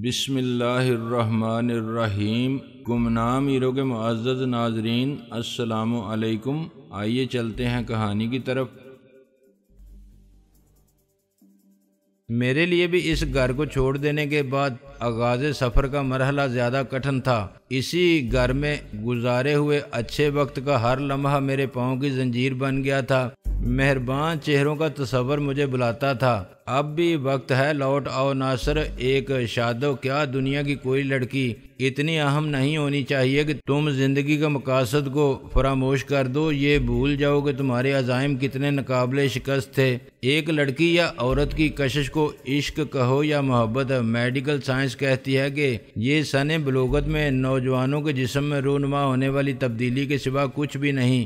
بسم اللہ الرحمن الرحیم۔ گمنام ہیرو کے معزز ناظرین، السلام علیکم۔ آئیے چلتے ہیں کہانی کی طرف۔ میرے لیے بھی اس گھر کو چھوڑ دینے کے بعد آغاز سفر کا مرحلہ زیادہ کٹھن تھا۔ اسی گھر میں گزارے ہوئے اچھے وقت کا ہر لمحہ میرے پاؤں کی زنجیر بن گیا تھا۔ مہربان چہروں کا تصور مجھے بلاتا تھا۔ اب بھی وقت ہے، لوٹ آؤ ناصر۔ ایک شادو، کیا دنیا کی کوئی لڑکی اتنی اہم نہیں ہونی چاہیے کہ تم زندگی کا مقاصد کو فراموش کر دو، یہ بھول جاؤ کہ تمہارے عزائم کتنے ناقابل شکست تھے۔ ایک لڑکی یا عورت کی کشش کو عشق کہو یا محبت، میڈیکل سائنس کہتی ہے کہ یہ سن بلوغت میں نوجوانوں کے جسم میں رونما ہونے والی تبدیلی کے سوا کچھ بھی نہیں۔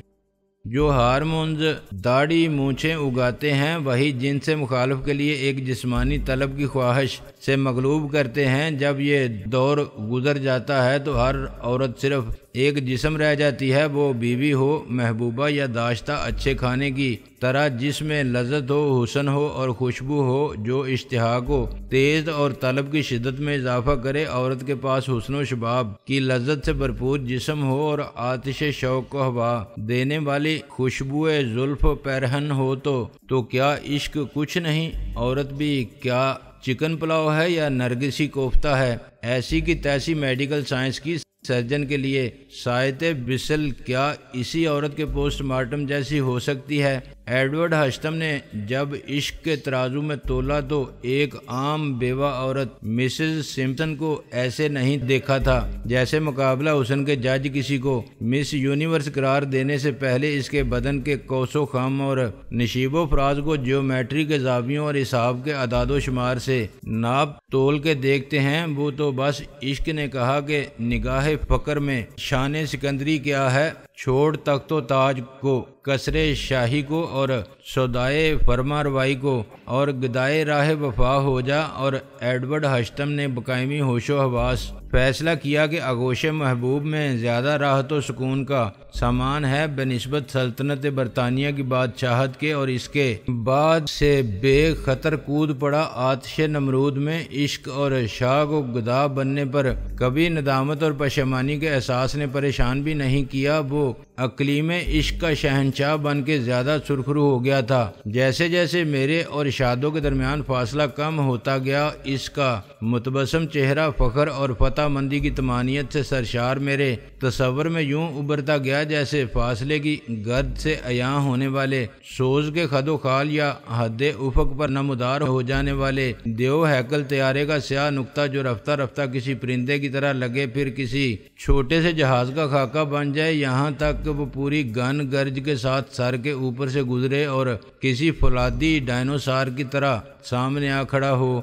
جو ہارمونز داڑھی مونچھیں اگاتے ہیں وہی جن سے مخالف کے لیے ایک جسمانی طلب کی خواہش سے مغلوب کرتے ہیں۔ جب یہ دور گزر جاتا ہے تو ہر عورت صرف ایک جسم رہ جاتی ہے، وہ بیوی ہو، محبوبہ یا داشتہ اچھے کھانے کی طرح جس میں لذت ہو، حسن ہو اور خوشبو ہو، جو اشتہا کو تیز اور طلب کی شدت میں اضافہ کرے۔ عورت کے پاس حسن و شباب کی لذت سے بھرپور جسم ہو اور آتش شوق کو ہوا دینے والی خوشبوئے زلف پیرہن ہو تو کیا عشق کچھ نہیں؟ عورت بھی کیا چکن پلاؤ ہے یا نرگسی کوفتہ ہے؟ ایسی کی تیسی میڈیکل سائنس کی سرجن کے لیے ساعت بسل کیا اسی عورت کے پوسٹ مارٹم جیسی ہو سکتی ہے؟ ایڈورڈ ہسٹم نے جب عشق کے ترازو میں تولا تو ایک عام بیوہ عورت مسز سمپسن کو ایسے نہیں دیکھا تھا جیسے مقابلہ حسن کے جج کسی کو مس یونیورس قرار دینے سے پہلے اس کے بدن کے کوس و خم اور نشیب و فراز کو جیومیٹری کے زاویوں اور حساب کے اعداد و شمار سے ناپ تول کے دیکھتے ہیں۔ وہ تو بس عشق نے کہا کہ نگاہ فقر میں شان سکندری کیا ہے، چھوڑ تخت و تاج کو، قصر شاہی کو اور سودائے فرما روائی کو اور گدائے راہ وفا ہو جا۔ اور ایڈورڈ ہسٹم نے بقائمی ہوش و حواس فیصلہ کیا کہ آغوش محبوب میں زیادہ راحت و سکون کا سامان ہے بنسبت سلطنت برطانیہ کی بادشاہت کے، اور اس کے بعد سے بے خطر کود پڑا آتش نمرود میں۔ عشق اور شاہ و گدا بننے پر کبھی ندامت اور پشیمانی کے احساس نے پریشان بھی نہیں کیا۔ وہ اقلیم عشق کا شہنشاہ بن کے زیادہ سرخرو ہو گیا تھا۔ جیسے جیسے میرے اور شادو کے درمیان فاصلہ کم ہوتا گیا، اس کا متبسم چہرہ فخر اور فتح مندی کی طمانینت سے سرشار میرے تصور میں یوں ابھرتا گیا جیسے فاصلے کی گرد سے عیاں ہونے والے سوز کے خد و خال یا حد افق پر نمودار ہو جانے والے دیو ہیکل طیارے کا سیاہ نقطہ، جو رفتہ رفتہ کسی پرندے کی طرح لگے پھر کسی چھوٹے سے جہاز کا خاکہ بن جائے، یہاں تک کہ وہ پوری گن گرج کے ساتھ سر کے اوپر سے گزرے اور کسی فولادی ڈائنوسار کی طرح سامنے آ کھڑا ہو۔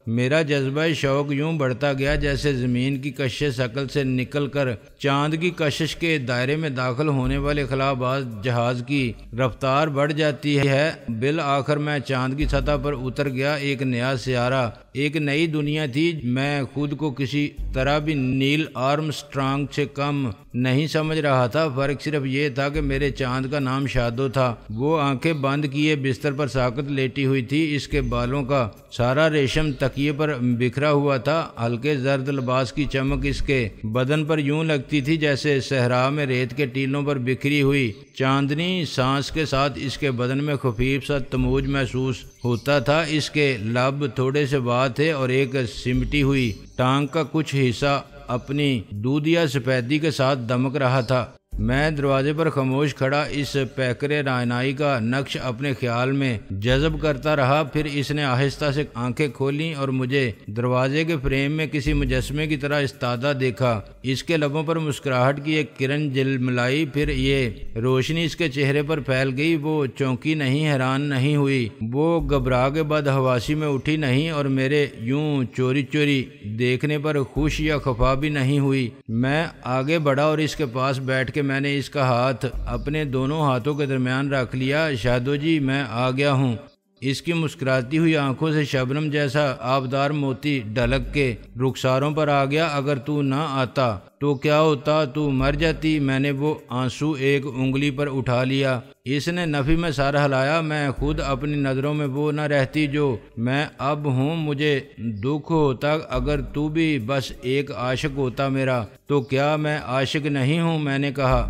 میرا جذبہ شوق یوں بڑھتا گیا جیسے زمین کی کشش عقل سے نکل کر چاند کی کشش کے دائرے میں داخل ہونے والے خلاباز جہاز کی رفتار بڑھ جاتی ہے۔ بالآخر میں چاند کی سطح پر اتر گیا۔ ایک نیا سیارہ، ایک نئی دنیا تھی۔ میں خود کو کسی طرح بھی نیل آرم سٹرانگ سے کم نہیں سمجھ رہا تھا۔ فرق صرف یہ تھا کہ میرے چاند کا نام شادو تھا۔ وہ آنکھیں بند کیے بستر پر ساکت لیٹی ہوئی تھی۔ اس کے بالوں کا سارا ریشم تکیے پر بکھرا ہوا تھا۔ ہلکے زرد لباس کی چمک اس کے بدن پر یوں لگتی تھی جیسے صحرا میں ریت کے ٹیلوں پر بکھری ہوئی چاندنی۔ سانس کے ساتھ اس کے بدن میں خفیف سا تموج محسوس ہوتا تھا۔ اس کے لب تھوڑے سے بات تھے اور ایک سمٹی ہوئی ٹانگ کا کچھ حصہ اپنی دودھیا سفیدی کے ساتھ دمک رہا تھا۔ میں دروازے پر خاموش کھڑا اس پیکرے رعنائی کا نقش اپنے خیال میں جذب کرتا رہا۔ پھر اس نے آہستہ سے آنکھیں کھولیں اور مجھے دروازے کے فریم میں کسی مجسمے کی طرح استادہ دیکھا۔ اس کے لبوں پر مسکراہٹ کی ایک کرن جلملائی، پھر یہ روشنی اس کے چہرے پر پھیل گئی۔ وہ چونکی نہیں، حیران نہیں ہوئی، وہ گھبرا کے بدحواسی میں اٹھی نہیں اور میرے یوں چوری چوری دیکھنے پر خوش یا خفا بھی نہیں ہوئی۔ میں آگے بڑھا اور اس کے پاس بیٹھ کے میں نے اس کا ہاتھ اپنے دونوں ہاتھوں کے درمیان رکھ لیا۔ شادو جی، میں آ گیا ہوں۔ اس کی مسکراتی ہوئی آنکھوں سے شبنم جیسا آبدار موتی ڈھلک کے رخساروں پر آ گیا۔ اگر تو نہ آتا تو کیا ہوتا؟ تو مر جاتی۔ میں نے وہ آنسو ایک انگلی پر اٹھا لیا۔ اس نے نفی میں سر ہلایا۔ میں خود اپنی نظروں میں وہ نہ رہتی جو میں اب ہوں۔ مجھے دکھ ہوتا اگر تو بھی بس ایک عاشق ہوتا میرا۔ تو کیا میں عاشق نہیں ہوں؟ میں نے کہا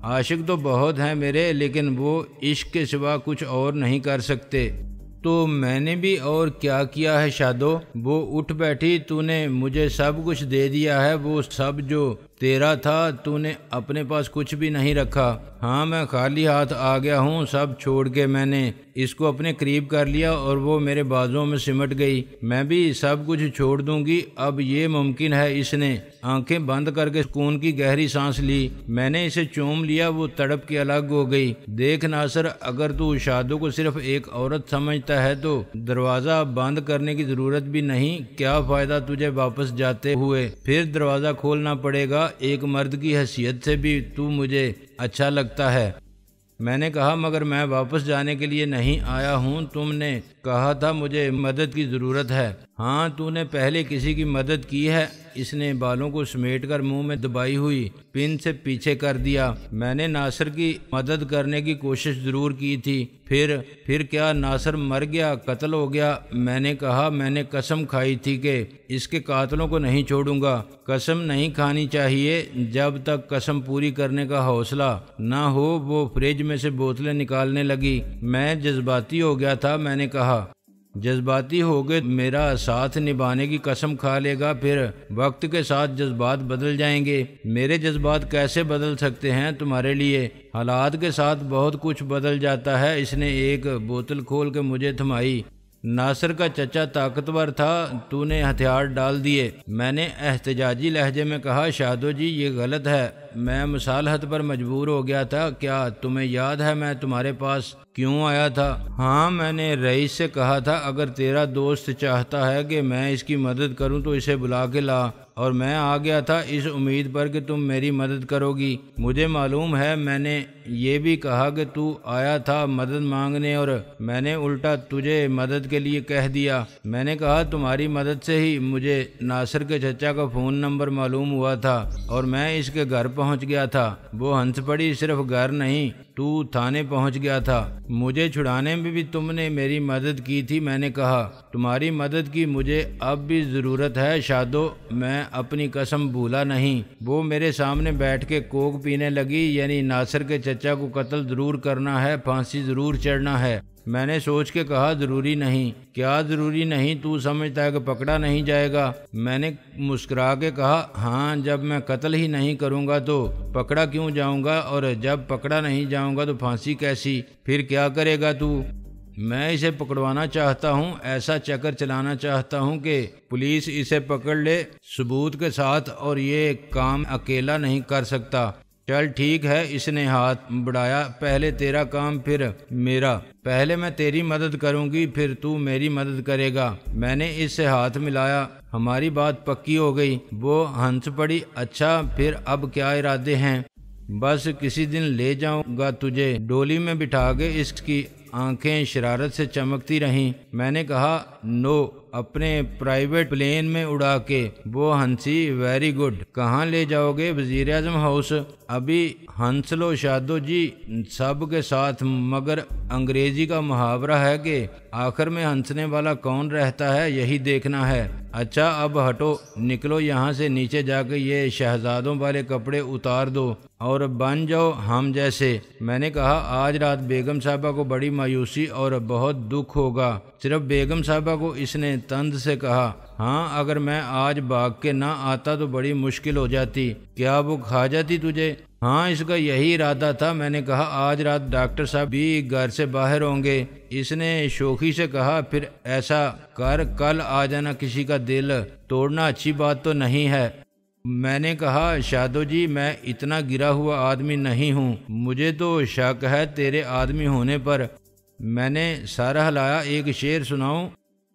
عاشق تو بہت ہیں میرے، لیکن وہ عشق کے سوا کچھ اور نہیں کر سکتے۔ تو میں نے بھی اور کیا کیا ہے شادو؟ وہ اٹھ بیٹھی۔ تو نے مجھے سب کچھ دے دیا ہے، وہ سب جو تیرا تھا۔ تو نے اپنے پاس کچھ بھی نہیں رکھا۔ ہاں میں خالی ہاتھ آ گیا ہوں سب چھوڑ کے۔ میں نے اس کو اپنے قریب کر لیا اور وہ میرے بازوؤں میں سمٹ گئی۔ میں بھی سب کچھ چھوڑ دوں گی اب یہ ممکن ہے۔ اس نے آنکھیں بند کر کے سکون کی گہری سانس لی۔ میں نے اسے چوم لیا۔ وہ تڑپ کے الگ ہو گئی۔ دیکھ ناصر، اگر تو شادو کو صرف ایک عورت سمجھتا ہے تو دروازہ بند کرنے کی ضرورت بھی نہیں۔ کیا فائدہ تجھے واپس جاتے ہوئے؟ پھر دروازہ کھولنا پڑے گا۔ ایک مرد کی حیثیت سے بھی تو مجھے اچھا لگتا ہے۔ میں نے کہا مگر میں واپس جانے کے لیے نہیں آیا ہوں۔ تم نے کہا تھا مجھے مدد کی ضرورت ہے۔ ہاں تو نے پہلے کسی کی مدد کی ہے؟ اس نے بالوں کو سمیٹ کر منہ میں دبائی ہوئی پن سے پیچھے کر دیا۔ میں نے ناصر کی مدد کرنے کی کوشش ضرور کی تھی۔ پھر کیا ناصر مر گیا، قتل ہو گیا؟ میں نے کہا میں نے قسم کھائی تھی کہ اس کے قاتلوں کو نہیں چھوڑوں گا۔ قسم نہیں کھانی چاہیے جب تک قسم پوری کرنے کا حوصلہ نہ ہو۔ وہ فریج میں سے بوتلیں نکالنے لگی۔ میں جذباتی ہو گیا تھا۔ میں نے کہا جذباتی ہوگے میرا ساتھ نبھانے کی قسم کھا لے گا، پھر وقت کے ساتھ جذبات بدل جائیں گے۔ میرے جذبات کیسے بدل سکتے ہیں تمہارے لیے؟ حالات کے ساتھ بہت کچھ بدل جاتا ہے۔ اس نے ایک بوتل کھول کے مجھے تھمائی۔ ناصر کا چچا طاقتور تھا، تو نے ہتھیار ڈال دیے۔ میں نے احتجاجی لہجے میں کہا شادو جی یہ غلط ہے۔ میں مصالحت پر مجبور ہو گیا تھا۔ کیا تمہیں یاد ہے میں تمہارے پاس کیوں آیا تھا؟ ہاں میں نے رئیس سے کہا تھا اگر تیرا دوست چاہتا ہے کہ میں اس کی مدد کروں تو اسے بلا کے لا، اور میں آ گیا تھا اس امید پر کہ تم میری مدد کرو گی۔ مجھے معلوم ہے میں نے یہ بھی کہا کہ تو آیا تھا مدد مانگنے، اور میں نے الٹا تجھے مدد کے لیے کہہ دیا۔ میں نے کہا تمہاری مدد سے ہی مجھے ناصر کے چچا کا فون نمبر معلوم ہوا تھا اور میں اس کے گھر پہنچ گیا تھا۔ وہ ہنس پڑی۔ صرف گھر نہیں، تو تھانے پہنچ گیا تھا۔ مجھے چھڑانے میں بھی تم نے میری مدد کی تھی۔ میں نے کہا تمہاری مدد کی مجھے اب بھی ضرورت ہے شادو، میں اپنی قسم بھولا نہیں۔ وہ میرے سامنے بیٹھ کے کوک پینے لگی۔ یعنی ناصر کے چچا کو قتل ضرور کرنا ہے، پھانسی ضرور چڑھنا ہے۔ میں نے سوچ کے کہا ضروری نہیں۔ کیا ضروری نہیں؟ تو سمجھتا ہے کہ پکڑا نہیں جائے گا؟ میں نے مسکرا کے کہا ہاں جب میں قتل ہی نہیں کروں گا تو پکڑا کیوں جاؤں گا، اور جب پکڑا نہیں جاؤں گا تو پھانسی کیسی؟ پھر کیا کرے گا تو؟ میں اسے پکڑوانا چاہتا ہوں، ایسا چکر چلانا چاہتا ہوں کہ پولیس اسے پکڑ لے ثبوت کے ساتھ، اور یہ کام اکیلا نہیں کر سکتا۔ چل ٹھیک ہے۔ اس نے ہاتھ بڑھایا۔ پہلے تیرا کام پھر میرا۔ پہلے میں تیری مدد کروں گی پھر تو میری مدد کرے گا۔ میں نے اس سے ہاتھ ملایا۔ ہماری بات پکی ہو گئی۔ وہ ہنس پڑی۔ اچھا پھر اب کیا ارادے ہیں؟ بس کسی دن لے جاؤں گا تجھے ڈولی میں بٹھا کے۔ اس کی آنکھیں شرارت سے چمکتی رہیں۔ میں نے کہا نو، اپنے پرائیویٹ پلین میں اڑا کے۔ وہ ہنسی۔ Very good. کہاں لے جاؤ گے؟ وزیر اعظم ہاؤس۔ ابھی ہنس لو شادو جی سب کے ساتھ، مگر انگریزی کا محاورہ ہے کہ آخر میں ہنسنے والا کون رہتا ہے یہی دیکھنا ہے۔ اچھا اب ہٹو، نکلو یہاں سے، نیچے جا کے یہ شہزادوں والے کپڑے اتار دو اور بن جاؤ ہم جیسے۔ میں نے کہا آج رات بیگم صاحبہ کو بڑی مایوسی اور بہت دکھ ہوگا۔ صرف بیگم صاحبہ کو؟ اس نے طنز سے کہا۔ ہاں اگر میں آج بھاگ کے نہ آتا تو بڑی مشکل ہو جاتی۔ کیا وہ کھا جاتی تجھے؟ ہاں اس کا یہی ارادہ تھا۔ میں نے کہا آج رات ڈاکٹر صاحب بھی گھر سے باہر ہوں گے۔ اس نے شوخی سے کہا پھر ایسا کر کل آ جانا، کسی کا دل توڑنا اچھی بات تو نہیں ہے۔ میں نے کہا شادو جی میں اتنا گرا ہوا آدمی نہیں ہوں، مجھے تو شک ہے تیرے آدمی ہونے پر۔ میں نے سر ہلایا۔ ایک شعر سناؤں؟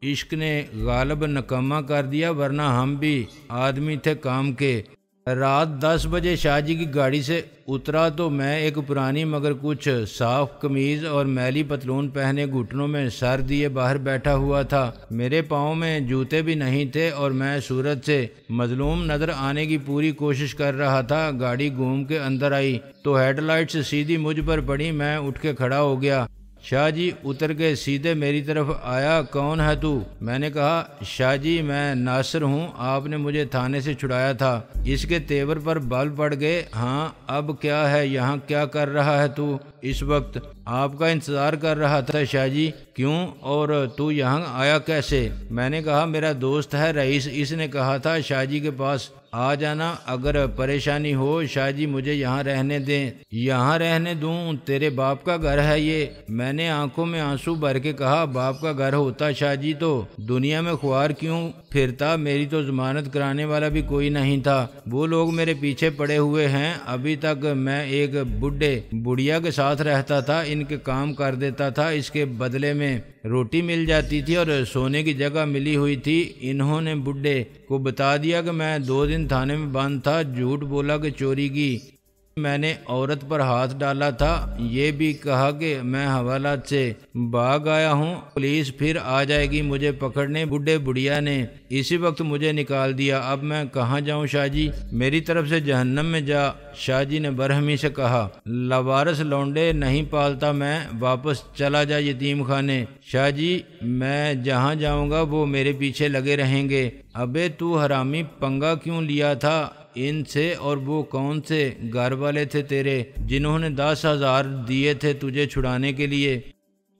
عشق نے غالب نکما کر دیا، ورنہ ہم بھی آدمی تھے کام کے۔ رات 10 بجے شاہ جی کی گاڑی سے اترا تو میں ایک پرانی مگر کچھ صاف قمیض اور میلی پتلون پہنے گھٹنوں میں سر دیے باہر بیٹھا ہوا تھا۔ میرے پاؤں میں جوتے بھی نہیں تھے اور میں صورت سے مظلوم نظر آنے کی پوری کوشش کر رہا تھا۔ گاڑی گھوم کے اندر آئی تو ہیڈ لائٹس سیدھی مجھ پر پڑی۔ میں اٹھ کے کھڑا ہو گیا۔ شاہ جی اتر کے سیدھے میری طرف آیا۔ کون ہے تو؟ میں نے کہا شاہ جی میں ناصر ہوں، آپ نے مجھے تھانے سے چھڑایا تھا۔ اس کے تیور پر بال پڑ گئے۔ ہاں اب کیا ہے؟ یہاں کیا کر رہا ہے تو؟ اس وقت آپ کا انتظار کر رہا تھا شاہ جی۔ کیوں؟ اور تو یہاں آیا کیسے؟ میں نے کہا میرا دوست ہے رئیس، اس نے کہا تھا شاہ جی کے پاس آ جانا اگر پریشانی ہو۔ شاہ جی مجھے یہاں رہنے دیں۔ یہاں رہنے دوں؟ تیرے باپ کا گھر ہے یہ۔ میں نے آنکھوں میں آنسو بھر کے کہا باپ کا گھر ہوتا شاہ جی تو دنیا میں خوار کیوں پھرتا؟ میری تو ضمانت کرانے والا بھی کوئی نہیں تھا۔ وہ لوگ میرے پیچھے پڑے ہوئے ہیں۔ ابھی تک میں ایک بڑھیا کے ساتھ رہتا تھا، ان کے کام کر دیتا تھا، اس کے بدلے میں روٹی مل جاتی تھی اور سونے کی جگہ ملی ہوئی تھی۔ انہوں نے بڈھے کو بتا دیا کہ میں 2 دن تھانے میں بند تھا، جھوٹ بولا کہ چوری کی میں نے عورت پر ہاتھ ڈالا تھا، یہ بھی کہا کہ میں حوالات سے بھاگ آیا ہوں، پولیس پھر آ جائے گی مجھے پکڑنے۔ بڈھے بڑھیا نے اسی وقت مجھے نکال دیا۔ اب میں کہاں جاؤں شاہ جی؟ میری طرف سے جہنم میں جا، شاہ جی نے برہمی سے کہا۔ لاوارث لونڈے نہیں پالتا میں، واپس چلا جا یتیم خانے۔ شاہ جی میں جہاں جاؤں گا وہ میرے پیچھے لگے رہیں گے۔ ابے تو حرامی پنگا کیوں لیا تھا ان سے؟ اور وہ کون سے گھر والے تھے تیرے جنہوں نے 10,000 دیے تھے تجھے چھڑانے کے لیے؟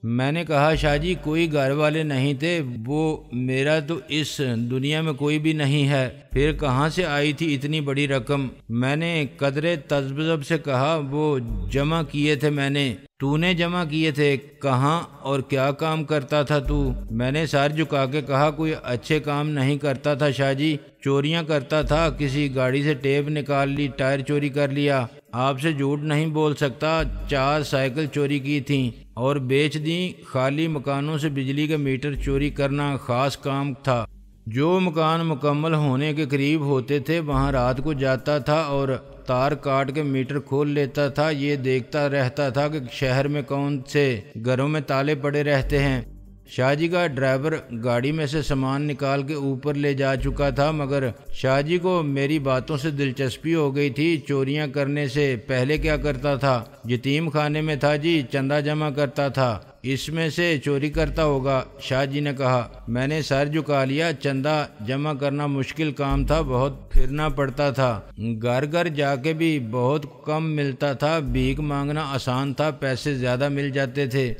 میں نے کہا شاہ جی کوئی گھر والے نہیں تھے، وہ میرا تو اس دنیا میں کوئی بھی نہیں ہے۔ پھر کہاں سے آئی تھی اتنی بڑی رقم؟ میں نے قدرے تذبذب سے کہا وہ جمع کیے تھے میں نے۔ تو نے جمع کیے تھے؟ کہاں اور کیا کام کرتا تھا تو؟ میں نے سر جھکا کے کہا کوئی اچھے کام نہیں کرتا تھا شاہ جی، چوریاں کرتا تھا، کسی گاڑی سے ٹیپ نکال لی، ٹائر چوری کر لیا۔ آپ سے جھوٹ نہیں بول سکتا، 4 سائیکل چوری کی تھیں اور بیچ دیں۔ خالی مکانوں سے بجلی کے میٹر چوری کرنا خاص کام تھا۔ جو مکان مکمل ہونے کے قریب ہوتے تھے وہاں رات کو جاتا تھا اور تار کاٹ کے میٹر کھول لیتا تھا۔ یہ دیکھتا رہتا تھا کہ شہر میں کون سے گھروں میں تالے پڑے رہتے ہیں۔ شاہ جی کا ڈرائیور گاڑی میں سے سامان نکال کے اوپر لے جا چکا تھا، مگر شاہ جی کو میری باتوں سے دلچسپی ہو گئی تھی۔ چوریاں کرنے سے پہلے کیا کرتا تھا؟ یتیم خانے میں تھا جی، چندہ جمع کرتا تھا، اس میں سے چوری کرتا ہوگا، شاہ جی نے کہا۔ میں نے سر جھکا لیا۔ چندہ جمع کرنا مشکل کام تھا، بہت پھرنا پڑتا تھا، گھر گھر جا کے بھی بہت کم ملتا تھا، بھیک مانگنا آسان تھا، پیسے زیادہ مل جاتے تھے۔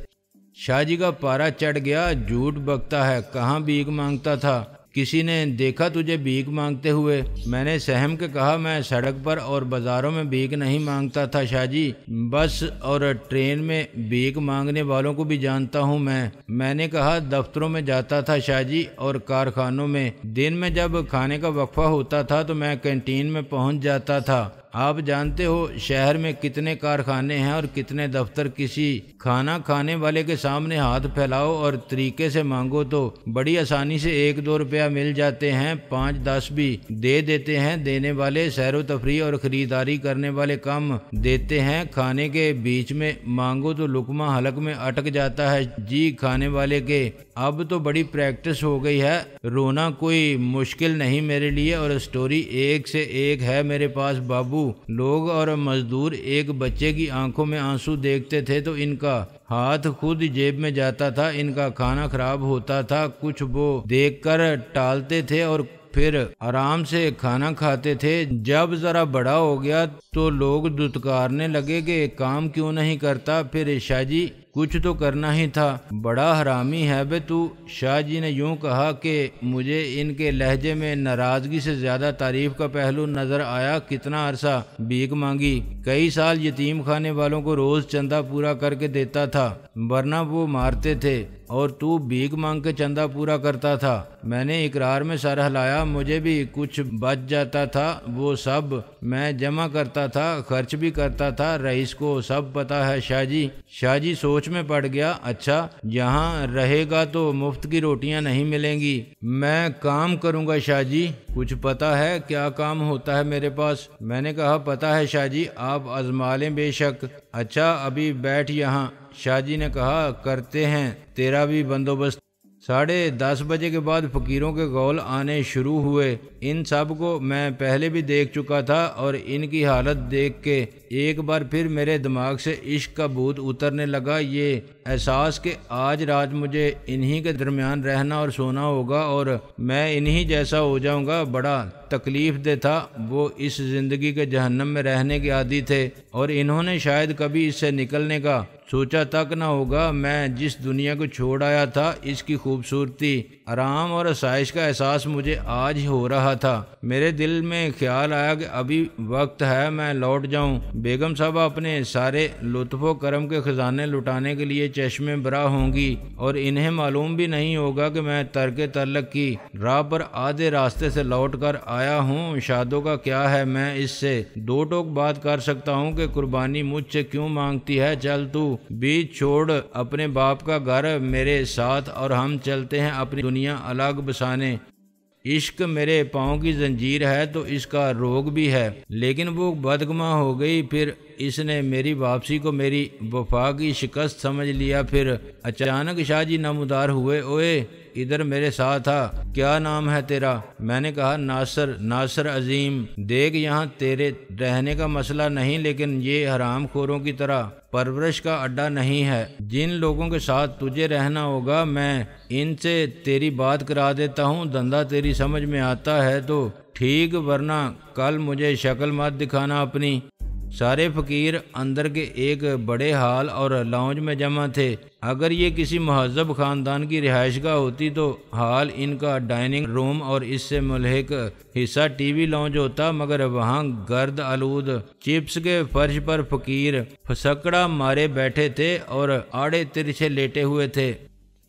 شاہ جی کا پارا چڑھ گیا۔ جھوٹ بکتا ہے، کہاں بھیک مانگتا تھا؟ کسی نے دیکھا تجھے بھیک مانگتے ہوئے؟ میں نے سہم کے کہا میں سڑک پر اور بازاروں میں بھیک نہیں مانگتا تھا شاہ جی، بس اور ٹرین میں بھیک مانگنے والوں کو بھی جانتا ہوں میں نے کہا دفتروں میں جاتا تھا شاہ جی اور کارخانوں میں۔ دن میں جب کھانے کا وقفہ ہوتا تھا تو میں کینٹین میں پہنچ جاتا تھا۔ آپ جانتے ہو شہر میں کتنے کارخانے ہیں اور کتنے دفتر، کسی کھانا کھانے والے کے سامنے ہاتھ پھیلاؤ اور طریقے سے مانگو تو بڑی آسانی سے 1-2 روپیہ مل جاتے ہیں، 5-10 بھی دے دیتے ہیں دینے والے۔ سیر و تفریح اور خریداری کرنے والے کم دیتے ہیں، کھانے کے بیچ میں مانگو تو لقمہ حلق میں اٹک جاتا ہے جی کھانے والے کے۔ اب تو بڑی پریکٹس ہو گئی ہے، رونا کوئی مشکل نہیں میرے لیے، اور سٹوری ایک سے ایک ہے میرے پاس بابو۔ لوگ اور مزدور ایک بچے کی آنکھوں میں آنسو دیکھتے تھے تو ان کا ہاتھ خود جیب میں جاتا تھا، ان کا کھانا خراب ہوتا تھا، کچھ وہ دیکھ کر ٹالتے تھے اور پھر آرام سے کھانا کھاتے تھے۔ جب ذرا بڑا ہو گیا تو لوگ دھتکارنے لگے کہ کام کیوں نہیں کرتا، پھر شاہ جی کچھ تو کرنا ہی تھا۔ بڑا حرامی ہے بے تو، شاہ جی نے یوں کہا کہ مجھے ان کے لہجے میں ناراضگی سے زیادہ تعریف کا پہلو نظر آیا۔ کتنا عرصہ بھیک مانگی؟ کئی سال یتیم خانے والوں کو روز چندہ پورا کر کے دیتا تھا، ورنہ وہ مارتے تھے، اور تو بھیک مانگ کے چندہ پورا کرتا تھا۔ میں نے اقرار میں سر ہلایا۔ مجھے بھی کچھ بچ جاتا تھا، وہ سب میں جمع کرتا تھا، خرچ بھی کرتا تھا، رئیس کو سب پتا ہے شاہ جی۔ شاہ جی سوچ سوچ میں پڑ گیا، اچھا یہاں رہے گا تو مفت کی روٹیاں نہیں ملیں گی، میں کام کروں گا شاہ جی، کچھ پتہ ہے کیا کام ہوتا ہے میرے پاس؟ میں نے کہا پتہ ہے شاہ جی، آپ آزما لیں بے شک۔ اچھا ابھی بیٹھ یہاں۔ شاہ جی نے کہا کرتے ہیں تیرا بھی بندوبست۔ 10:30 بجے کے بعد فقیروں کے غول آنے شروع ہوئے۔ ان سب کو میں پہلے بھی دیکھ چکا تھا اور ان کی حالت دیکھ کے ایک بار پھر میرے دماغ سے عشق کا بھوت اترنے لگا، یہ احساس کہ آج رات مجھے انہی کے درمیان رہنا اور سونا ہوگا اور میں انہی جیسا ہو جاؤں گا، بڑا تکلیف دہ تھا۔ وہ اس زندگی کے جہنم میں رہنے کے عادی تھے اور انہوں نے شاید کبھی اس سے نکلنے کا سوچا تک نہ ہوگا۔ میں جس دنیا کو چھوڑ آیا تھا، اس کی خوبصورتی، آرام اور آسائش کا احساس مجھے آج ہو رہا تھا۔ میرے دل میں خیال آیا کہ ابھی وقت ہے میں لوٹ جاؤں۔ بیگم صاحبہ اپنے سارے لطف و کرم کے خزانے لٹانے کے لیے چشمے برا ہوں گی اور انہیں معلوم بھی نہیں ہوگا کہ میں ترک تعلق کی راہ پر آدھے راستے سے لوٹ کر آیا ہوں۔ شادوں کا کیا ہے، میں اس سے دو ٹوک بات کر سکتا ہوں کہ قربانی مجھ سے کیوں مانگتی ہے، چل تو بھی چھوڑ اپنے باپ کا گھر میرے ساتھ اور ہم چلتے ہیں اپنی دنیا الگ بسانے۔ عشق میرے پاؤں کی زنجیر ہے تو اس کا روگ بھی ہے، لیکن وہ بدگماں ہو گئی۔ پھر اس نے میری واپسی کو میری وفا کی شکست سمجھ لیا۔ پھر اچانک شاہ جی نمودار ہوئے، اوئے ادھر میرے ساتھ آ، کیا نام ہے تیرا؟ میں نے کہا ناصر عظیم۔ دیکھ یہاں تیرے رہنے کا مسئلہ نہیں، لیکن یہ حرام خوروں کی طرح پرورش کا اڈا نہیں ہے۔ جن لوگوں کے ساتھ تجھے رہنا ہوگا میں ان سے تیری بات کرا دیتا ہوں، دندہ تیری سمجھ میں آتا ہے تو ٹھیک، ورنہ کل مجھے شکل مت دکھانا اپنی۔ سارے فقیر اندر کے ایک بڑے ہال اور لاؤنج میں جمع تھے۔ اگر یہ کسی مہذب خاندان کی رہائش گاہ ہوتی تو ہال ان کا ڈائننگ روم اور اس سے ملحق حصہ ٹی وی لاؤنج ہوتا، مگر وہاں گرد آلود چپس کے فرش پر فقیر پھسکڑا مارے بیٹھے تھے اور آڑے ترچھے لیٹے ہوئے تھے۔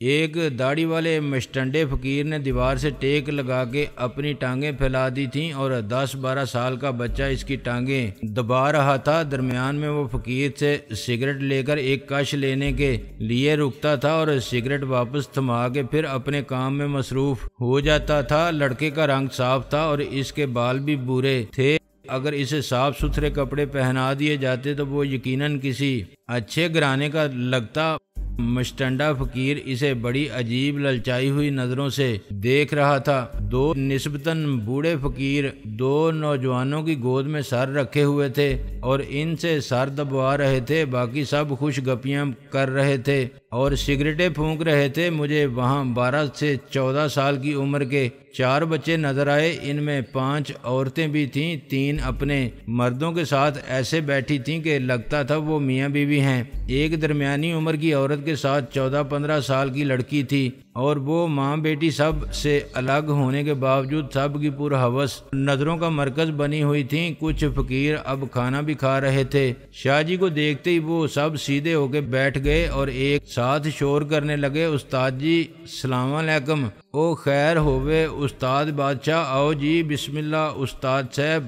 ایک داڑھی والے مشٹنڈے فقیر نے دیوار سے ٹیک لگا کے اپنی ٹانگیں پھیلا دی تھیں اور 10-12 سال کا بچہ اس کی ٹانگیں دبا رہا تھا۔ درمیان میں وہ فقیر سے سگریٹ لے کر ایک کش لینے کے لیے رکتا تھا اور سگریٹ واپس تھما کے پھر اپنے کام میں مصروف ہو جاتا تھا۔ لڑکے کا رنگ صاف تھا اور اس کے بال بھی برے تھے۔ اگر اسے صاف ستھرے کپڑے پہنا دیے جاتے تو وہ یقیناً کسی اچھے گھرانے کا لگتا۔ مشٹنڈا فقیر اسے بڑی عجیب للچائی ہوئی نظروں سے دیکھ رہا تھا۔ دو نسبتاً بوڑھے فقیر دو نوجوانوں کی گود میں سر رکھے ہوئے تھے اور ان سے سر دبوا رہے تھے، باقی سب خوش گپیاں کر رہے تھے اور سگریٹیں پھونک رہے تھے۔ مجھے وہاں 12 سے 14 سال کی عمر کے 4 بچے نظر آئے، ان میں 5 عورتیں بھی تھیں۔ 3 اپنے مردوں کے ساتھ ایسے بیٹھی تھیں کہ لگتا تھا وہ میاں بیوی ہیں۔ ایک درمیانی عمر کی عورت کے ساتھ 14-15 سال کی لڑکی تھی اور وہ ماں بیٹی سب سے الگ ہونے کے باوجود سب کی پرہوس نظروں کا مرکز بنی ہوئی تھیں۔ کچھ فقیر اب کھانا بھی کھا رہے تھے۔ شاہ جی کو دیکھتے ہی وہ سب سیدھے ہو کے بیٹھ گئے اور ایک ساتھ شور کرنے لگے، استاد جی السلام علیکم۔ او خیر ہووے استاد بادشاہ، آؤ جی بسم اللہ استاد صاحب۔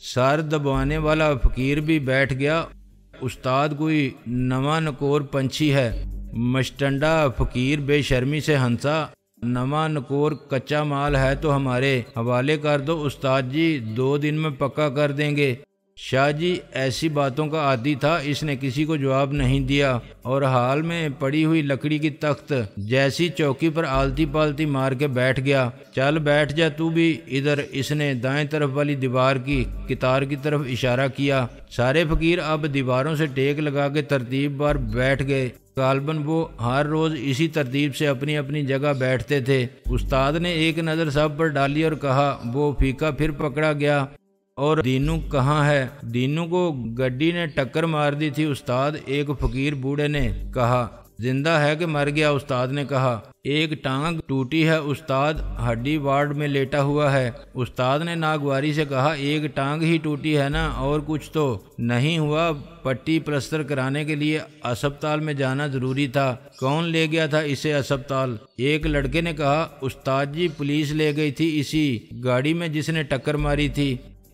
سر دبانے والا فقیر بھی بیٹھ گیا۔ استاد کوئی نواں نکور پنچھی ہے؟ مشٹنڈا فقیر بے شرمی سے ہنسا۔ نواں نکور کچا مال ہے تو ہمارے حوالے کر دو استاد جی، 2 دن میں پکا کر دیں گے۔ شاہ جی ایسی باتوں کا عادی تھا، اس نے کسی کو جواب نہیں دیا اور حال میں پڑی ہوئی لکڑی کی تخت جیسی چوکی پر آلتی پالتی مار کے بیٹھ گیا۔ چل بیٹھ جا تو بھی ادھر، اس نے دائیں طرف والی دیوار کی قطار کی طرف اشارہ کیا۔ سارے فقیر اب دیواروں سے ٹیک لگا کے ترتیب بار بیٹھ گئے۔ غالباً وہ ہر روز اسی ترتیب سے اپنی اپنی جگہ بیٹھتے تھے۔ استاد نے ایک نظر سب پر ڈالی اور کہا، وہ پھیکا پھر پکڑا گیا اور دینو کہاں ہے؟ دینو کو گڈی نے ٹکر مار دی تھی استاد، ایک فقیر بوڑھے نے کہا۔ زندہ ہے کہ مر گیا؟ استاد نے کہا۔ ایک ٹانگ ٹوٹی ہے استاد، ہڈی وارڈ میں لیٹا ہوا ہے۔ استاد نے ناگواری سے کہا، ایک ٹانگ ہی ٹوٹی ہے نا، اور کچھ تو نہیں ہوا؟ پٹی پلستر کرانے کے لیے اسپتال میں جانا ضروری تھا۔ کون لے گیا تھا اسے اسپتال؟ ایک لڑکے نے کہا۔ استاد جی پولیس لے گئی تھی اسی گاڑی میں جس نے ٹکر ماری تھی۔